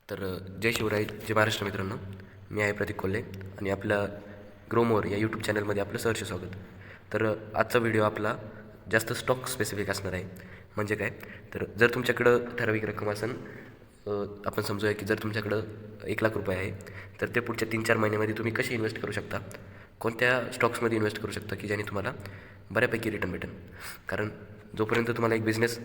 जय शिवराय, जय महाराष्ट्र मित्रांनो. मी आहे प्रतीक कोल्हे आणि आपल्या ग्रोमोर या यूट्यूब चॅनलमध्ये आपलं सहर्ष स्वागत. आजचा व्हिडिओ आपला जास्त स्टॉक स्पेसिफिक असणार आहे. म्हणजे काय, तर जर तुमच्याकडं ठराविक रक्कम असेल, आपण समजूया की जर तुमच्याकडं 1,00,000 रुपये आहे, तर ते पुढच्या 3-4 महिन्यामध्ये तुम्ही कसे इन्व्हेस्ट करू शकता, कोणत्या स्टॉक्समध्ये इन्व्हेस्ट करू शकता की ज्याने तुम्हाला बऱ्यापैकी रिटर्न भेटेल. कारण जोपर्यंत तुम्हाला एक बिझनेस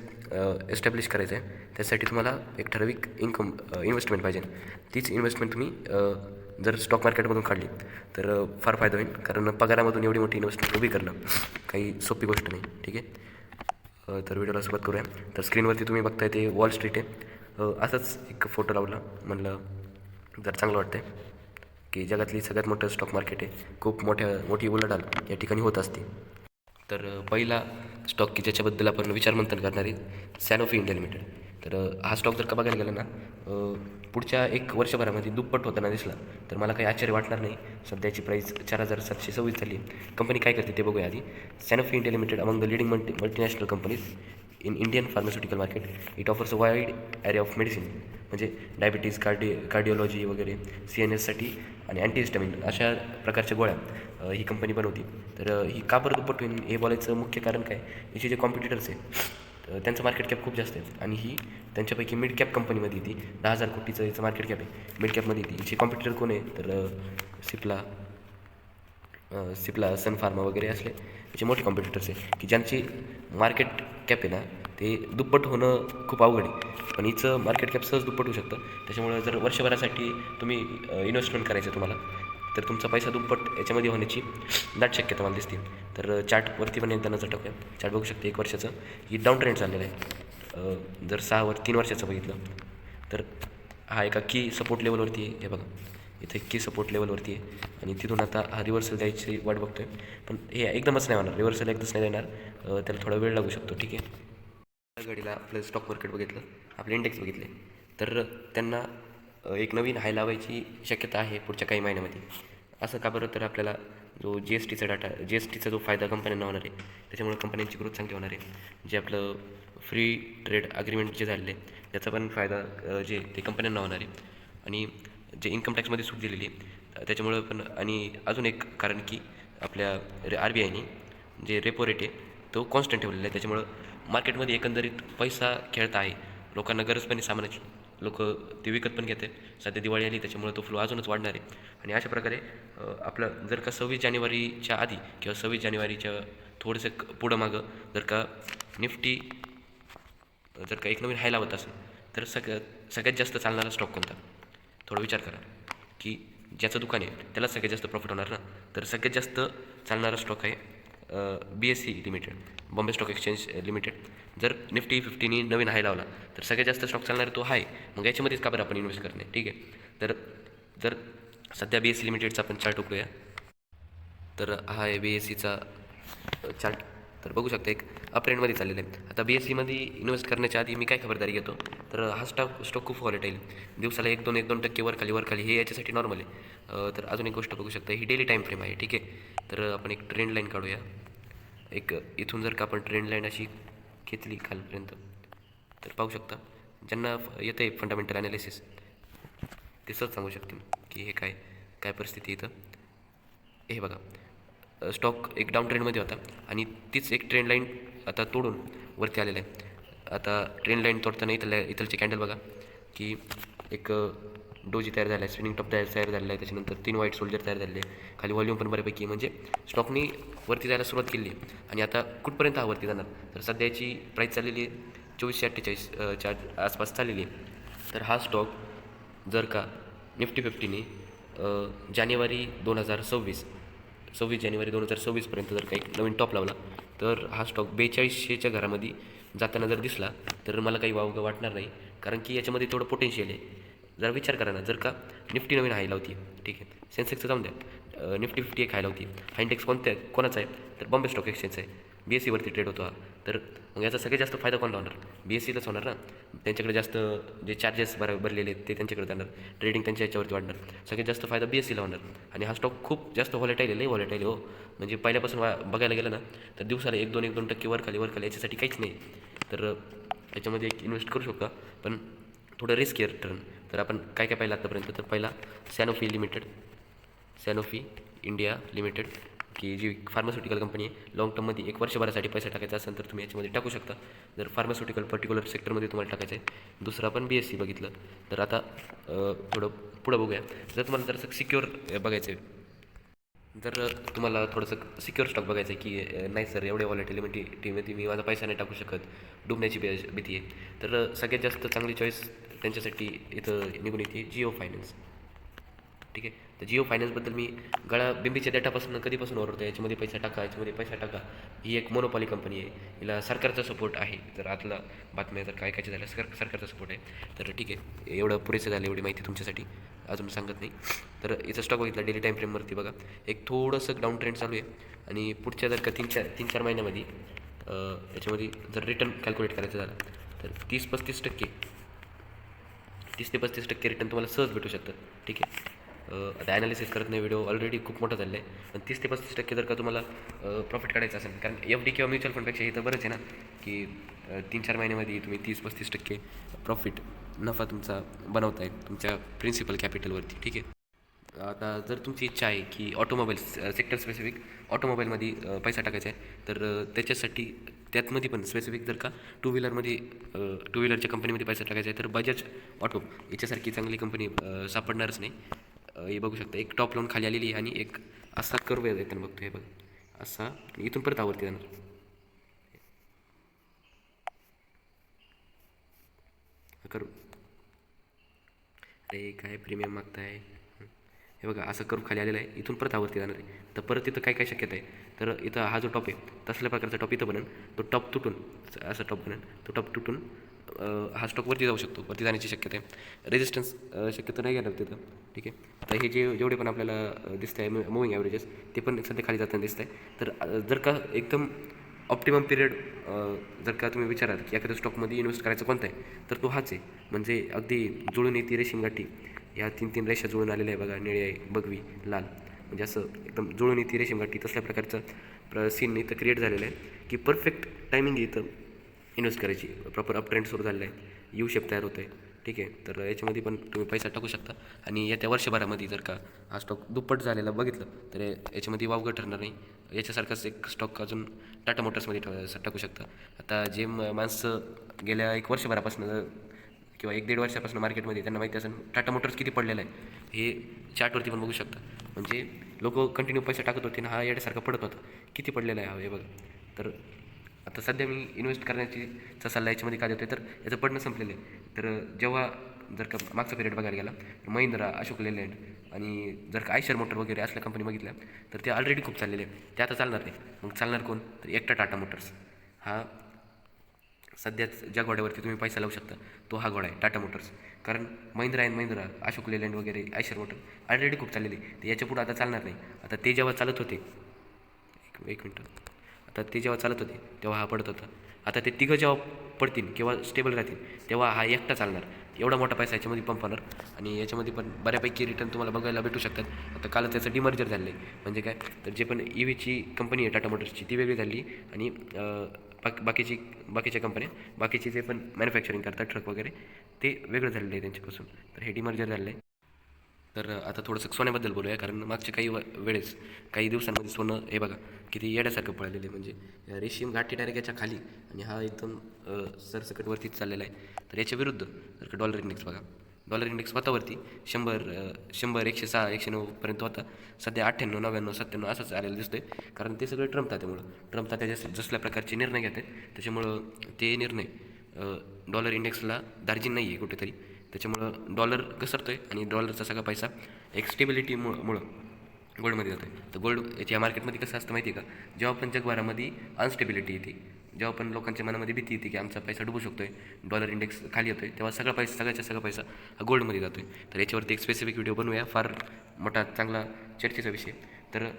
एस्टॅब्लिश करायचा आहे, त्यासाठी तुम्हाला एक ठराविक इन्व्हेस्टमेंट पाहिजे. तीच इन्व्हेस्टमेंट तुम्ही जर स्टॉक मार्केटमधून काढली तर फार फायदा होईल. कारण पगारामधून एवढी मोठी इन्व्हेस्टमेंट उभी करणं काही सोपी गोष्ट नाही. ठीक आहे. तर व्हिडिओला सुरुवात करूया. तर स्क्रीनवरती तुम्ही बघताय ते वॉल स्ट्रीट आहे. असंच एक फोटो लावला, म्हणलं जर चांगलं वाटतंय की जगातली सगळ्यात मोठं स्टॉक मार्केट आहे. खूप मोठी उलाढाल या ठिकाणी होत असते. पहिला स्टॉक की ज्याच्याबद्दल आपण विचारमंथन करणार आहे, सॅनोफी इंडिया लिमिटेड. हा स्टॉक जर का बघायला गेला ना, पुढच्या 1 वर्षभरामध्ये दुप्पट होताना दिसला तर मला काही आश्चर्य वाटणार नाही. सध्याची प्राईस 4,726 झाली आहे. कंपनी काय करते ते बघूया आधी. Sanofi India limited among the leading multinational companies in Indian pharmaceutical market. It offers a wide array of medicine, म्हणजे डायबिटीज, कार्डिओलॉजी वगैरे, CNSसाठी आणि अँटीहिस्टामिन अशा प्रकारच्या गोळ्या ही कंपनी बनवती. ही का बरं दुप्पट होईल हे बोलायचं मुख्य कारण काय, याचे जे कॉम्पिटिटर्स आहे त्यांचं मार्केट कॅप खूप जास्त आहे आणि ही त्यांच्यापैकी मिड कॅप कंपनीमध्ये येते. 10,000 कोटीचं याचं मार्केट कॅप आहे, मिड कॅपमध्ये येते. हिचे कॉम्पिटिटर कोण आहे, तर सिप्ला, सन फार्मा वगैरे असले याचे मोठे कॉम्पिटिटर्स आहे की ज्यांची मार्केट कॅप आहे ना, ते दुप्पट होणं खूप अवघड आहे. पण हिचं मार्केट कॅप सहज दुप्पट होऊ शकतं. त्याच्यामुळे जर वर्षभरासाठी तुम्ही इन्व्हेस्टमेंट करायचं तुम्हाला, तर तुमचा पैसा दुप्पट याच्यामध्ये होण्याची दाट शक्यता मला दिसते. चार्टवरती पण एकदा नजर टाकूया. चार्ट बघू शकते 1 वर्षाचं, ही डाऊन ट्रेंड चाललेलं आहे. जर 3 वर्षाचं बघितलं तर हा एका की सपोर्ट लेवलवरती आहे. हे बघा, इथे की सपोर्ट लेवलवरती आहे आणि तिथून आता हा रिव्हर्सल द्यायची वाट बघतोय. पण हे एकदमच नाही होणार, रिव्हर्सल एकदमच नाही देणार. त्याला थोडा वेळ लागू शकतो. ठीक आहे. घडीला आपलं स्टॉक मार्केट बघितलं, आपले इंडेक्स बघितले, तर त्यांना एक नवीन हाय लावायची शक्यता आहे पुढच्या काही महिन्यामध्ये. असं का बरं, तर आपल्याला जो GSTचा जो फायदा कंपन्यांना होणार आहे, त्याच्यामुळे कंपन्यांची ग्रोथ चांगली होणार आहे. जे आपलं फ्री ट्रेड अग्रीमेंट जे झालेलं आहे त्याचा पण फायदा जे ते कंपन्यांना होणार आहे. आणि जे इन्कम टॅक्समध्ये सूट दिलेली आहे त्याच्यामुळं पण. आणि अजून एक कारण की आपल्या RBIने जे रेपो रेट आहे तो कॉन्स्टंट ठेवलेला आहे. त्याच्यामुळं मार्केटमध्ये एकंदरीत पैसा खेळता आहे. लोकांना गरज पण आहे सामानाची, लोक ते विकत पण घेते. सध्या दिवाळी आली त्याच्यामुळे तो फ्लो अजूनच वाढणार आहे. आणि अशा प्रकारे आपलं जर का 26 जानेवारीच्या आधी किंवा 26 जानेवारीच्या थोडंसं पुढं मागं जर का निफ्टी जर का एक नवीन हाय लावत असेल, तर सगळ्यात जास्त चालणारा स्टॉक कोणता, थोडा विचार करा. की ज्याचं दुकान आहे त्याला सगळ्यात जास्त प्रॉफिट होणार ना. तर सगळ्यात जास्त चालणारा स्टॉक आहे BSE limited, Bombay stock exchange limited. जर निफ्टी 50नी नवीन हाय लावला तर सगळ्यात जास्त स्टॉक चालणार तो हाय. मग याच्यामध्येच का बरं आपण इन्व्हेस्ट करणे. ठीक आहे. जर सध्या BSE लिमिटेडचा आपण चार्ट उघडूया. हा आहे BSEचा चार्ट. बघू शकता एक अप ट्रेंडमध्ये चाललेलं आहे. आता BSEमध्ये इन्व्हेस्ट करण्याच्या आधी मी काय खबरदारी घेतो, तर हा स्टॉक खूप व्हॉलेटाईल, दिवसाला 1-2% वर खाली हे याच्यासाठी नॉर्मल आहे. अजून एक गोष्ट बघू शकता, ही डेली टाईम फ्रेम आहे. ठीक आहे. आपण एक ट्रेंड लाईन काढूया. इथून जर का आपण ट्रेंड लाईन अशी घेतली खालपर्यंत, तर पाहू शकता ज्यांना येतं आहे फंडामेंटल ॲनालिसिस ते सहज सांगू शकतील की हे काय परिस्थिती इथं. हे बघा, स्टॉक एक डाऊन ट्रेंडमध्ये होता आणि तीच एक ट्रेंड लाईन आता तोडून वरती आलेलं आहे. आता ट्रेंड लाईन तोडताना इथलचे कॅन्डल बघा की एक डोजी तयार झाला आहे, स्विनिंग टॉप तयार झालेला आहे, त्याच्यानंतर 3 व्हाईट सोल्जर तयार झालेले आहे, खाली व्हॉल्यूम पण बऱ्यापैकी, म्हणजे स्टॉकनी वरती जायला सुरुवात केली आहे. आणि आता कुठपर्यंत हा वरती जाणार, तर सध्याची प्राईस चाललेली आहे 2448 च्या आसपास चाललेली आहे. हा स्टॉक जर का निफ्टी 50नी जानेवारी 2026 जानेवारी 2026पर्यंत जर का एक नवीन टॉप लावला, तर हा स्टॉक 4200च्या घरामध्ये जाताना जर दिसला तर मला काही वावगं वाटणार नाही. कारण की याच्यामध्ये तेवढं पोटेन्शियल आहे. जरा विचार करा ना, जर का निफ्टी नवीन हाय लावती, ठीक आहे, सेन्सेक्सचं जाऊन द्या, निफ्टी 50 एक हाय लावती, हा इंडेक्स कोणाचा आहे, तर बॉम्बे स्टॉक एक्सचेंजचा आहे, BSEवरती ट्रेड होतो हा. मग याचा सगळ्यात जास्त फायदा कोणाला होणार, BSEलाच होणार ना. त्यांच्याकडे जास्त जे चार्जेस भरलेले आहेत ते त्यांच्याकडे जाणार, ट्रेडिंग त्यांच्या याच्यावरती वाढणार, सगळ्यात जास्त फायदा BSEला होणार. आणि हा स्टॉक खूप जास्त व्हॉलेटाईल आहे, लई व्हॉलेटाईल आहे हो. म्हणजे पहिल्यापासून बघायला गेलं ना, तर दिवसाला 1-2% वर खाली याच्यासाठी काहीच नाही. याच्यामध्ये एक इन्व्हेस्ट करू शकता, पण थोडं रिस्क आहे रिटर्न. तर आपण काय काय पाहिलं आतापर्यंत, तर पहिला Sanofi limited, Sanofi India limited, की जी फार्मास्युटिकल कंपनी आहे. लाँग टर्ममध्ये 1 वर्षभरासाठी पैसा टाकायचा असेल तर तुम्ही याच्यामध्ये टाकू शकता, जर फार्मास्युटिकल पर्टिक्युलर सेक्टरमध्ये तुम्हाला टाकायचं आहे. दुसरं आपण BSc बघितलं. तर आता थोडं पुढं बघूया. जर तुम्हाला जर सिक्युअर बघायचं आहे, जर तुम्हाला थोडंसं सिक्युअर स्टॉक बघायचं आहे की नाही सर एवढ्या व्हॉलेटिलिटीमध्ये मी माझा पैसा नाही टाकू शकत, डुबण्याची भीती आहे, तर सगळ्यात जास्त चांगली चॉईस त्यांच्यासाठी इथं निघून येते जिओ फायनान्स. ठीक आहे. तर जिओ फायनान्सबद्दल मी बिंबीच्या डेटापासून कधीपासून ओरडतो, याच्यामध्ये पैसा टाका, याच्यामध्ये पैसा टाका. ही एक मोनोपॉली कंपनी आहे, हिला सरकारचा सपोर्ट आहे. जर आतला बातम्या जर काय काय झाल्या, सरकारचा सपोर्ट आहे. तर ठीक आहे, एवढं पुरेसं झालं, एवढी माहिती तुमच्यासाठी अजून सांगत नाही. तर याचा स्टॉक बघितला डेली टाईम फ्रेमवरती बघा, एक थोडंसं डाऊन ट्रेंड चालू आहे. आणि पुढच्या जर का 3-4 महिन्यामध्ये याच्यामध्ये जर रिटर्न कॅल्क्युलेट करायचं झालं तर 30-35% रिटर्न तुम्हाला सहज भेटू शकतं. ठीक आहे. आता ॲनालिसिस करत नाही, व्हिडिओ ऑलरेडी खूप मोठा झालेला आहे. पण 30-35% जर का तुम्हाला प्रॉफिट काढायचं असेल, कारण FD किंवा म्युच्युअल फंडपेक्षा हे तर बरंच आहे ना, की 3-4 महिन्यामध्ये तुम्ही 30-35% प्रॉफिट नफा तुमचा बनवताय तुमच्या प्रिन्सिपल कॅपिटलवरती. ठीक आहे. आता जर तुमची इच्छा आहे की ऑटोमोबाईल्स सेक्टर स्पेसिफिक ऑटोमोबाईलमध्ये पैसा टाकायचा आहे, तर त्याच्यासाठी त्यातमध्ये पण स्पेसिफिक जर का टू व्हीलरच्या कंपनीमध्ये पैसा टाकायचा आहे, तर बजाज ऑटो याच्यासारखी चांगली कंपनी सापडणारच नाही. हे बघू शकता, एक टॉप लावून खाली आलेली आहे आणि एक असा कर्व येताना बघतो. हे बघा असा, इथून परत आवरती जाणार. कर्व, अरे काय प्रीमियम मागताय. हे बघा असं करून खाली आलेलं आहे, इथून परत आवरती जाणार आहे. तर परत इथं काय काय शक्यता आहे, तर इथं हा जो टॉप आहे तसल्या प्रकारचा टॉप इथं बनेल, तो टॉप तुटून असा टॉप बनेल, तो टॉप तुटून हा स्टॉक वरती जाऊ शकतो, वरती जाण्याची शक्यता आहे. रेजिस्टन्स शक्यतो नाही घेणार तिथं. ठीक आहे. तर हे जेवढे पण आपल्याला दिसत आहे मुव्हिंग ॲव्हरेजेस, ते पण सध्या खाली जाताना दिसत आहे. तर जर का एकदम ऑप्टिमम पिरियड जर का तुम्ही विचाराल की एखाद्या स्टॉकमध्ये इन्व्हेस्ट करायचं कोणता आहे, तर तो हाच आहे. म्हणजे अगदी जुळून येते रेशीम गाठी, ह्या 3 रेषा जुळून आलेल्या आहे बघा, निळे आहे, बगवी, लाल, म्हणजे असं एकदम जुळून येते रेशीम गाठी. तसल्या प्रकारचं सीन इथं क्रिएट झालेलं आहे की परफेक्ट टायमिंग इथं इन्व्हेस्ट करायची. प्रॉपर अप ट्रेंड सुरू झालेला आहे, यू शेप तयार होतं आहे. ठीक आहे. तर याच्यामध्ये पण तुम्ही पैसा टाकू शकता. आणि येत्या वर्षभरामध्ये जर का हा स्टॉक दुप्पट झालेला बघितलं, तर याच्यामध्ये वावगं ठरणार नाही. याच्यासारखाच एक स्टॉक अजून टाटा मोटर्समध्ये टाकू शकता. आता जे माणसं गेल्या 1 वर्षभरापासून किंवा 1-1.5 वर्षापासून मार्केटमध्ये, त्यांना माहिती असेल टाटा मोटर्स किती पडलेला आहे. हे चार्टवरती पण बघू शकता. म्हणजे लोक कंटिन्यू पैसे टाकत होते ना, हा येण्यासारखा पडत होता, किती पडलेला आहे हा, हे बघा. तर आता सध्या मी इन्व्हेस्ट करण्याचा सल्ला याच्यामध्ये काय देतो आहे, तर याचं पडणं संपलेलं आहे. तर जेव्हा जर का मागचा पिरियड बघायला गेला, तर महिंद्रा, अशोक लेलँड आणि जर का आयशर मोटर वगैरे असल्या कंपनी बघितल्या, तर ते ऑलरेडी खूप चाललेले आहे, ते आता चालणार नाही. मग चालणार कोण, तर एकटा टाटा मोटर्स. हा सध्याच ज्या घोड्यावरती तुम्ही पैसा लावू शकता, तो हा घोडा आहे, टाटा मोटर्स. कारण महिंद्रा, अशोक लेलँड वगैरे, आयशर मोटर ऑलरेडी खूप चाललेली, तर याच्या पुढं आता चालणार नाही. आता ते जेव्हा चालत होते, एक मिनटं, आता ते जेव्हा चालत होते तेव्हा हा पडत होता. आता ते तिघं जेव्हा पडतील किंवा स्टेबल राहतील, तेव्हा हा एकटा चालणार. एवढा मोठा पैसा याच्यामध्ये पंप होणार. आणि याच्यामध्ये पण बऱ्यापैकी रिटर्न तुम्हाला बघायला भेटू शकतात. आता कालच त्याचं डिमर्जर झालं आहे. म्हणजे काय, तर जे पण EVची कंपनी आहे टाटा मोटर्सची, ती वेगळी झाली. आणि बाकीच्या कंपन्या, बाकीचे जे पण मॅन्युफॅक्चरिंग करतात ट्रक वगैरे, ते वेगळं झालेलं आहे त्यांच्यापासून. तर हे डिमर्जर झालेलं आहे. तर आता थोडंसं सोन्याबद्दल बोलूया, कारण मागच्या वेळेस काही दिवसांमध्ये सोनं हे बघा किती येण्यासारखं पळालेलं आहे. म्हणजे रेशीम गाठी डायरेक्ट याच्या खाली, आणि हा एकदम सरसकट वरतीच चाललेला आहे. तर याच्या विरुद्ध जर का डॉलर इंडेक्स बघा, डॉलर इंडेक्स स्वतःवरती 100, 106, 109पर्यंत होता. सध्या 98, 99, 97 असंच आलेलं दिसतंय. कारण ते सगळं ट्रम्प तात्यामुळं, ट्रम्प तात्या जसल्या प्रकारचे निर्णय घेतात, त्याच्यामुळं ते निर्णय डॉलर इंडेक्सला दार्जिन नाही आहे कुठेतरी. त्याच्यामुळं डॉलर घसरतो आहे आणि डॉलरचा सगळा पैसा एक स्टेबिलिटीमुळं गोल्डमध्ये जातो आहे. तर गोल्ड या मार्केटमध्ये कसं असतं माहिती आहे का, जेव्हा पण जगभरामध्ये अनस्टेबिलिटी येते, जेव्हा पण लोकांच्या मनामध्ये भीती येते की आमचा पैसा डुबू शकतो आहे, डॉलर इंडेक्स खाली येतो आहे, तेव्हा सगळ्याचा पैसा हा गोल्डमध्ये जातो आहे. तर याच्यावरती एक स्पेसिफिक व्हिडिओ बनवूया, फार मोठा चांगला चर्चेचा विषय. तर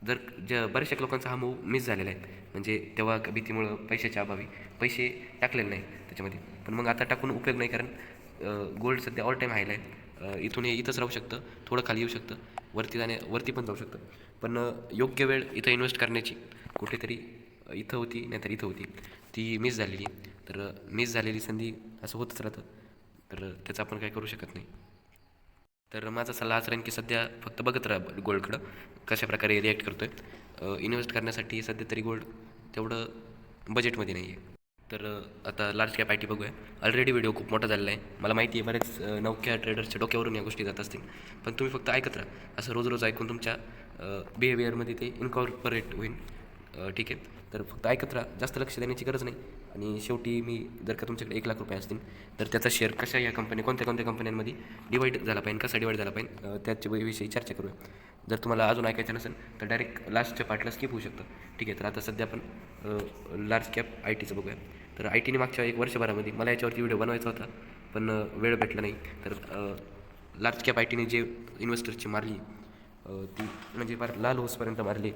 बऱ्याचशा लोकांचा हा मूव मिस झालेला आहे. म्हणजे तेव्हा भीतीमुळं, पैशाच्या अभावी पैसे टाकलेले नाही त्याच्यामध्ये. पण मग आता टाकून उपयोग नाही, कारण गोल्ड सध्या ऑल टाईम हायला आहे. इथून हे इथंच राहू शकतं, थोडं खाली येऊ शकतं, वरती पण जाऊ शकतं. पण योग्य वेळ इथं इन्व्हेस्ट करण्याची कुठेतरी इथं होती, नाहीतर इथं होती, ती मिस झालेली. तर मिस झालेली संधी असं होतच राहतं. तर त्याचं आपण काय करू शकत नाही. तर माझा सल्ला हाच राहील की सध्या फक्त बघत राहा गोल्डकडं कशा प्रकारे रिॲक्ट करतो आहे. इन्व्हेस्ट करण्यासाठी सध्या तरी गोल्ड तेवढं बजेटमध्ये नाही आहे. तर आता लार्ज कॅप आय टी बघूया. ऑलरेडी व्हिडिओ खूप मोठा झालेला आहे. मला माहिती आहे बरेच नवख्या ट्रेडर्सच्या डोक्यावरून या गोष्टी जात असतील, पण तुम्ही फक्त ऐकत राहा. असं रोज रोज ऐकून तुमच्या बिहेवियरमध्ये ते इन्कॉर्पोरेट होईल. ठीक आहे. तर फक्त ऐकत राहा, जास्त लक्ष देण्याची गरज नाही. आणि शेवटी मी जर का तुमच्याकडे 1,00,000 रुपये असतील तर त्याचा शेअर कशा या कंपन्या कोणत्या कोणत्या कंपन्यांमध्ये डिवाईड झाला पाहिजे, कसा डिवाईड झाला पाहिजे, त्याच्याविषयी चर्चा करूया. जर तुम्हाला अजून ऐकायचं नसेल तर डायरेक्ट लास्टच्या पार्टला स्किप होऊ शकतं. ठीक आहे. तर आता सध्या आपण लार्ज कॅप आय टीचं बघूया. तर आय टीने मागच्या 1 वर्षभरामध्ये मला याच्यावरती व्हिडिओ बनवायचा होता, पण वेळ भेटला नाही. तर लार्ज कॅप आय टीने जे इन्व्हेस्टर्सची मारली ती म्हणजे फार लाल होसपर्यंत मारली.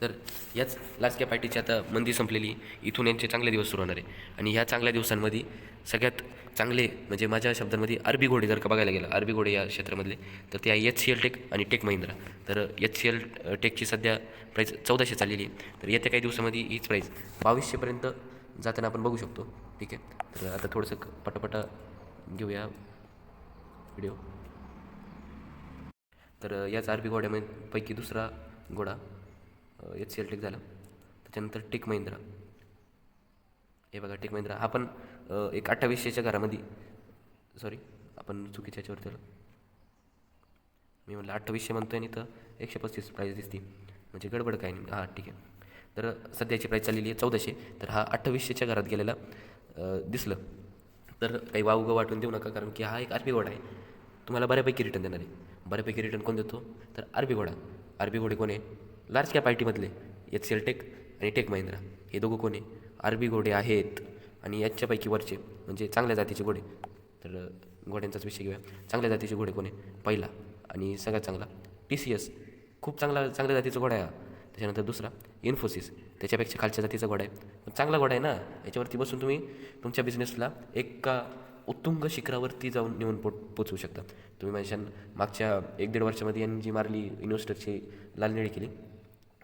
तर याच लार्ज कॅप आय टीची आता मंदी संपलेली, इथून यांचे चांगले दिवस सुरू होणार आहे. आणि ह्या चांगल्या दिवसांमध्ये सगळ्यात चांगले म्हणजे माझ्या शब्दांमध्ये अरबी घोडे जर का बघायला गेलं, अरबी घोडे या क्षेत्रामधले, तर ते आहे HCL टेक आणि टेक महिंद्रा. तर HCL टेकची सध्या प्राईस 1400 चाललेली आहे. तर येत्या काही दिवसामध्ये हीच प्राईस 2200पर्यंत जाताना आपण बघू शकतो. ठीक आहे. तर आता थोडंसं पटापटा घेऊया व्हिडिओ. तर याच अरबी घोड्यामध्ये पैकी दुसरा घोडा HCL टेक झाला. त्याच्यानंतर टेक महिंद्रा. हे बघा टेक महिंद्रा हा पण एक 2800च्या घरामध्ये, सॉरी आपण चुकीच्या याच्यावरती आलो. मी म्हटलं 2800 म्हणतो आहे आणि तर 135 प्राईस दिसते, म्हणजे गडबड काय नाही. हां ठीक आहे. तर सध्याची प्राईस चाललेली आहे 1400. तर हा 2800च्या घरात गेलेला दिसलं तर काही वावगं वाटून देऊ नका, कारण की हा एक अरबी घोडा आहे, तुम्हाला बऱ्यापैकी रिटर्न देणार आहे. बऱ्यापैकी रिटर्न कोण देतो तर अरबी घोडा. अरबी घोडे कोण आहे? लार्ज कॅप आय टीमधले HCL टेक आणि टेक महिंद्रा, हे दोघं कोण आहे? अरबी घोडे आहेत. आणि याच्यापैकी वरचे म्हणजे चांगल्या जातीचे घोडे. तर घोड्यांचाच विषय घेऊया. चांगल्या जातीचे घोडे कोण आहे? पहिला आणि सगळ्यात चांगला TCS, खूप चांगल्या जातीचा घोडा आहे. त्याच्यानंतर दुसरा इन्फोसिस, त्याच्यापेक्षा खालच्या जातीचा घोडा आहे, पण चांगला घोडा आहे ना. याच्यावरती बसून तुम्ही तुमच्या बिझनेसला एका उत्तुंग शिखरावरती जाऊन नेऊन पोचवू शकता. तुम्ही माझ्या मागच्या 1-1.5 वर्षामध्ये यांनी जी मारली इन्व्हेस्टरची लालनिळी केली,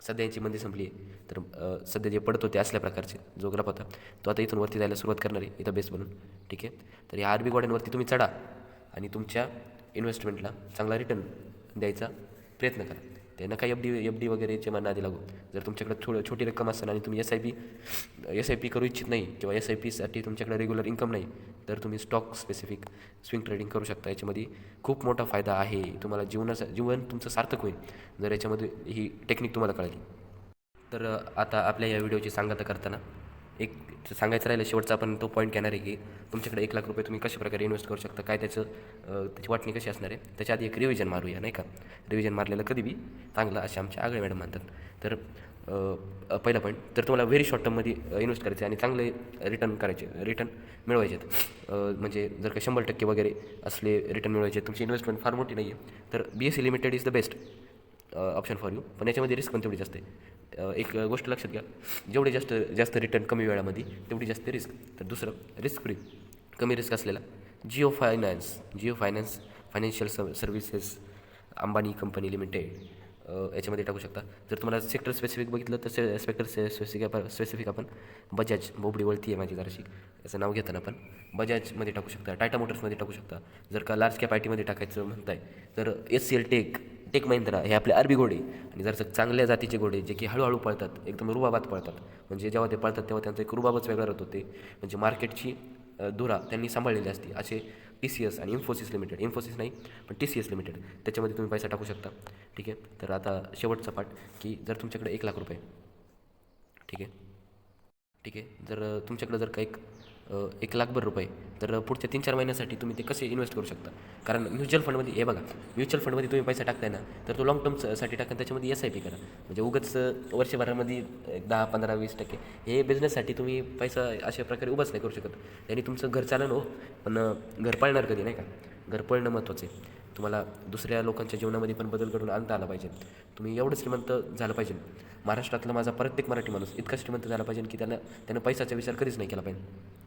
सध्या यांची मंदी संपली आहे. तर सध्या जे पडत होते असल्या प्रकारचे जो ग्राफ होता तो आता इथून वरती जायला सुरुवात करणार आहे इथं बेस बनून. ठीक आहे. तर या आरबी घोड्यांवरती तुम्ही चढा आणि तुमच्या इन्व्हेस्टमेंटला चांगला रिटर्न द्यायचा प्रयत्न करा. ते नका एफ डी वगैरेच्या नादी लागू. जर तुमच्याकडे छोटी रक्कम असेल आणि तुम्ही एस आय पी करू इच्छित नाही किंवा SIPसाठी तुमच्याकडे रेग्युलर इन्कम नाही, तर तुम्ही स्टॉक स्पेसिफिक स्विंग ट्रेडिंग करू शकता. याच्यामध्ये खूप मोठा फायदा आहे. तुम्हाला जीवन तुमचं सार्थक होईल जर याच्यामध्ये ही टेक्निक तुम्हाला कळली. तर आता आपल्या या व्हिडिओची सांगता करताना एक सांगायचं राहिलं शेवटचा, आपण तो पॉईंट घेणार आहे की तुमच्याकडे 1,00,000 रुपये तुम्ही कशा प्रकारे इन्व्हेस्ट करू शकता, काय त्याची वाटणी कशी असणार आहे. त्याच्या आधी एक रिव्हिजन मारूया, नाही का. रिव्हिजन मारलेलं कधी बी चांगलं असे आमच्या आगळे मॅडम म्हणतात. तर पहिला पॉईंट, तर तुम्हाला व्हेरी शॉर्ट टर्ममध्ये इन्व्हेस्ट करायचे आणि चांगले रिटर्न मिळवायचे आहेत. म्हणजे जर का 100% वगैरे असले रिटर्न मिळवायचे, तुमची इन्व्हेस्टमेंट फार मोठी नाही आहे, तर BSE limited is the best option for you. पण याच्यामध्ये रिस्क पण तेवढी जास्त आहे. एक गोष्ट लक्षात घ्या, जेवढे जास्त रिटर्न कमी वेळामध्ये तेवढी जास्त रिस्क. तर दुसरं रिस्क फ्री, कमी रिस्क असलेला Jio finance financial services Ambani company limited, याच्यामध्ये टाकू शकता. जर तुम्हाला सेक्टर स्पेसिफिक बघितलं तर सेक्टर स्पेसिफिक आपण बजाज, बोबडी वळती आहे माझी जराशी याचं नाव घेताना, आपण बजाजमध्ये टाकू शकता, टाटा मोटर्समध्ये टाकू शकता. जर का लार्ज कॅप आय टीमध्ये टाकायचं म्हणताय तर HCL टेक महिंद्रा हे आपले अरबी घोडे. आणि जर चांगल्या जातीचे घोडे जे की हळूहळू पळतात, एकदम रुबाबात पळतात, म्हणजे जेव्हा ते पळतात तेव्हा त्यांचा एक रुबाबच वेगळा राहतो. ते म्हणजे मार्केटची धुरा त्यांनी सांभाळलेली असते, असे TCS आणि इन्फोसिस लिमिटेड, इन्फोसिस नाही पण TCS लिमिटेड, त्याच्यामध्ये तुम्ही पैसा टाकू शकता. ठीक आहे. तर आता शेवटचा पार्ट की जर तुमच्याकडे 1,00,000 रुपये, ठीक आहे, जर तुमच्याकडे जर का 1,00,000 रुपये, तर पुढच्या 3-4 महिन्यासाठी तुम्ही ते कसे इन्व्हेस्ट करू शकता. कारण म्युच्युअल फंडमध्ये हे बघा, म्युच्युअल फंडमध्ये तुम्ही पैसा टाकताय ना, तर तो लॉंग टर्मसाठी टाका, त्याच्यामध्ये SIP करा. म्हणजे उगाच वर्षभरामध्ये 10-15-20% हे बिझनेससाठी तुम्ही पैसा अशा प्रकारे उभाच नाही करू शकत. त्यांनी तुमचं घर चालन हो, पण घर पाळणार कधी, नाही का. घर पळणं महत्त्वाचं आहे. तुम्हाला दुसऱ्या लोकांच्या जीवनामध्ये पण बदल घडून आणता आला पाहिजे. तुम्ही एवढं श्रीमंत झालं पाहिजे. महाराष्ट्रातला माझा प्रत्येक मराठी माणूस इतका श्रीमंत झाला पाहिजे की त्यानं पैशाचा विचार कधीच नाही केला पाहिजे.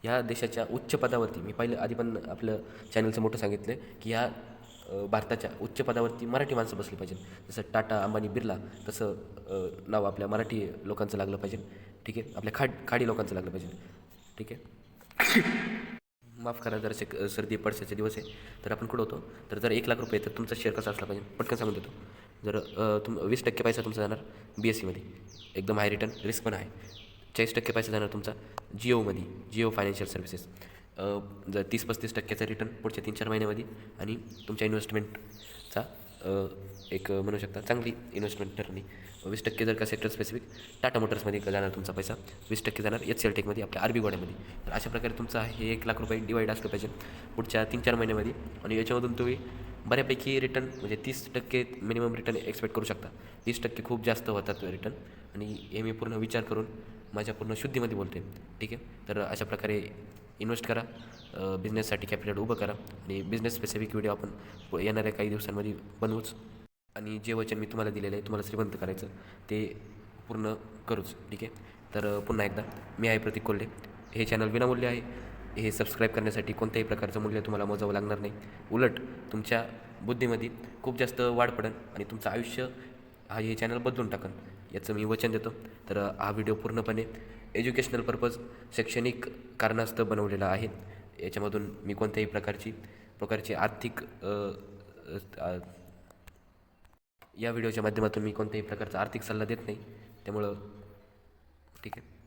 या देशाच्या उच्च पदावरती, मी आधी पण आपलं चॅनलचं मोठं सांगितलं की या भारताच्या उच्च पदावरती मराठी माणसं बसली पाहिजे. जसं टाटा, अंबानी, बिर्ला, तसं नाव आपल्या मराठी लोकांचं लागलं पाहिजे. ठीक आहे. आपल्या खाडी लोकांचं लागलं पाहिजे. ठीक आहे. माफ करा जरा सर्दी पडसाचे दिवस आहे. तर आपण कुठं होतो, तर जर 1,00,000 तर तुमचा शेअर कसा असला पाहिजे पटकन सांगून देतो. जर 20% पैसा तुमचा जाणार BSCमध्ये, एकदम हाय रिटर्न, रिस्क पण आहे. 40% पैसा जाणार तुमचा जिओमध्ये, जिओ फायनान्शियल सर्व्हिसेस. जर 30-35% रिटर्न पुढच्या 3-4 महिन्यामध्ये. आणि तुमच्या इन्व्हेस्टमेंटचा एक म्हणू शकता चांगली इन्व्हेस्टमेंट ठरली. 20% जर का सेक्टर स्पेसिफिक टाटा मोटर्समध्ये जाणार तुमचा पैसा, 20% जाणार HCL टेकमध्ये, आपल्या RB गोड्यामध्ये. तर अशा प्रकारे तुमचा हे ₹1,00,000 डिवाईड असलं पाहिजे पुढच्या 3-4 महिन्यामध्ये. आणि याच्यामधून तुम्ही बऱ्यापैकी रिटर्न म्हणजे 30% मिनिमम रिटर्न एक्सपेक्ट करू शकता. 30% खूप जास्त होतात रिटर्न. आणि हे मी पूर्ण विचार करून माझ्या पूर्ण शुद्धीमध्ये बोलतो आहे. ठीक आहे, तर अशा प्रकारे इन्व्हेस्ट करा, बिझनेससाठी कॅपिटल उभं करा. आणि बिझनेस स्पेसिफिक व्हिडिओ आपण येणाऱ्या काही दिवसांमध्ये बनवूच. आणि जे वचन मी तुम्हाला दिलेलं आहे तुम्हाला श्रीमंत करायचं ते पूर्ण करूच. ठीक आहे, तर पुन्हा एकदा मी आहे प्रतीक कोल्हे. हे चॅनल विनामूल्य आहे. हे सबस्क्राईब करण्यासाठी कोणत्याही प्रकारचं मूल्य तुम्हाला मोजावं लागणार नाही. उलट तुमच्या बुद्धीमध्ये खूप जास्त वाढ पडेल आणि तुमचं आयुष्य हे चॅनल बदलून टाकन, याचं मी वचन देतो. तर हा व्हिडिओ पूर्णपणे एज्युकेशनल पर्पज, शैक्षणिक कारणास्तव बनवलेला आहे. याच्यामधून मी कोणत्याही प्रकारची आर्थिक या व्हिडिओच्या माध्यमातून मी कोणत्याही प्रकारचा आर्थिक सल्ला देत नाही. त्यामुळं ठीक आहे.